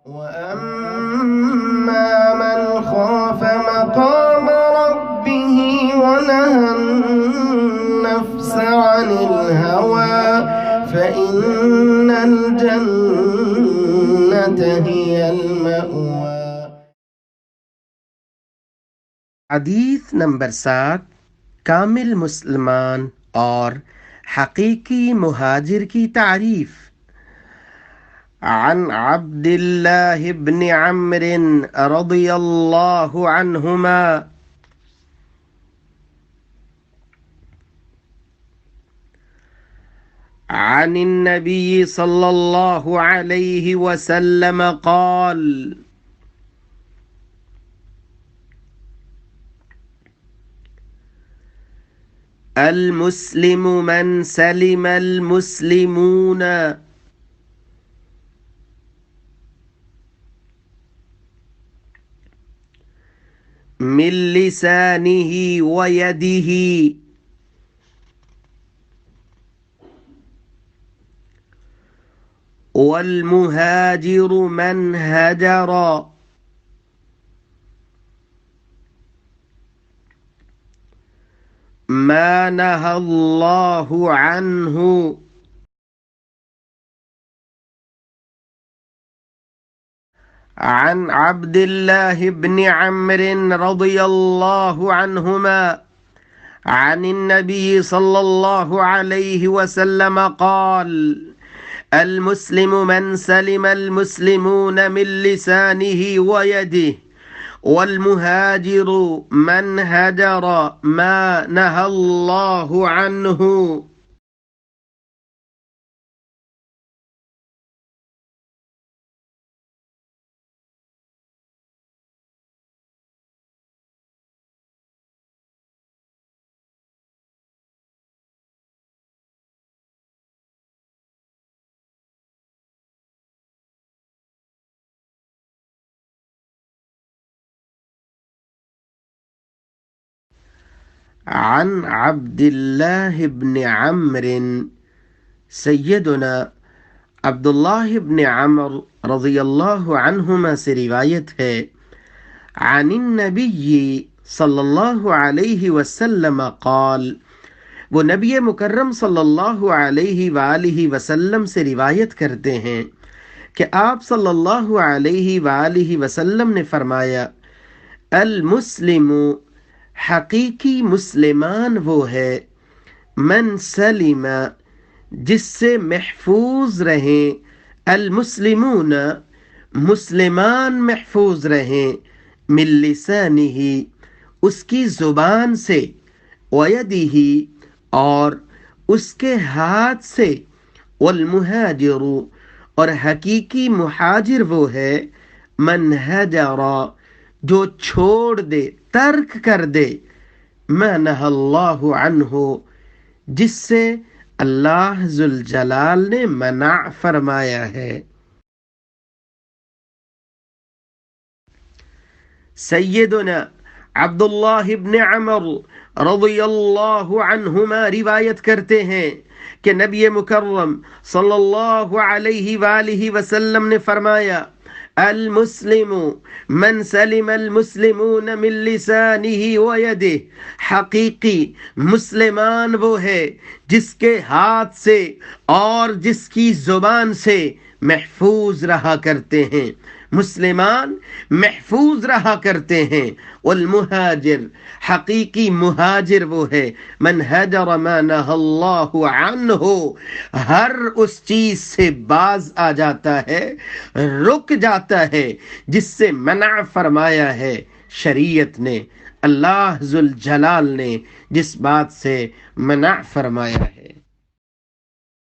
وَأَمَّا مَنْ خَافَ مَقَامَ رَبِّهِ وَنَهَى النَّفْسَ عَنِ الْهَوَى فَإِنَّ الْجَنَّةَ هِيَ الْمَأْوَى۔ حدیث نمبر 7، کامل مسلمان اور حقیقی مہاجر کی تعریف۔ عن عبد الله بن عمرو رضی اللہ عنہما عن النبي صلی اللہ علیہ وسلم قال: المسلم من سلم المسلمون من لسانه ويده، والمهاجر من هجر ما نهى الله عنه۔ عن عبد الله بن عمرو رضي الله عنهما عن النبي صلى الله عليه وسلم قال: المسلم من سلم المسلمون من لسانه ويده، والمهاجر من هجر ما نهى الله عنه۔ عن عبد الله بن عمرو، سیدنا عبداللہ بن عمر رضی اللہ عنہما سے روایت ہے، عن النبی صلی اللہ علیہ وسلم قال، وہ نبی مکرم صلی اللہ علیہ وآلہ وسلم سے روایت کرتے ہیں کہ آپ صلی اللہ علیہ وآلہ وسلم نے فرمایا: المسلم، حقیقی مسلمان وہ ہے، من سلم، جس سے محفوظ رہیں، المسلمون، مسلمان محفوظ رہیں، من لسانہ، اس کی زبان سے، ویدہ، اور اس کے ہاتھ سے، والمہاجر، اور حقیقی مہاجر وہ ہے، من ہجر، جو چھوڑ دے، ترک کر دے، ما نہى اللہ عنہ، جس سے اللہ ذوالجلال نے منع فرمایا ہے۔ سیدنا عبداللہ بن عمر رضی اللہ عنہما روایت کرتے ہیں کہ نبی مکرم صلی اللہ علیہ وآلہ وسلم نے فرمایا: المسلم من سلم المسلمون من لسانه ویدہ، حقیقی مسلمان وہ ہے جس کے ہاتھ سے اور جس کی زبان سے محفوظ رہا کرتے ہیں، مسلمان محفوظ رہا کرتے ہیں۔ والمہاجر، حقیقی مہاجر وہ ہے، من ہجر ما نہى اللہ عنہ، ہر اس چیز سے باز آ جاتا ہے، رک جاتا ہے جس سے منع فرمایا ہے شریعت نے، اللہ ذوالجلال نے جس بات سے منع فرمایا ہے۔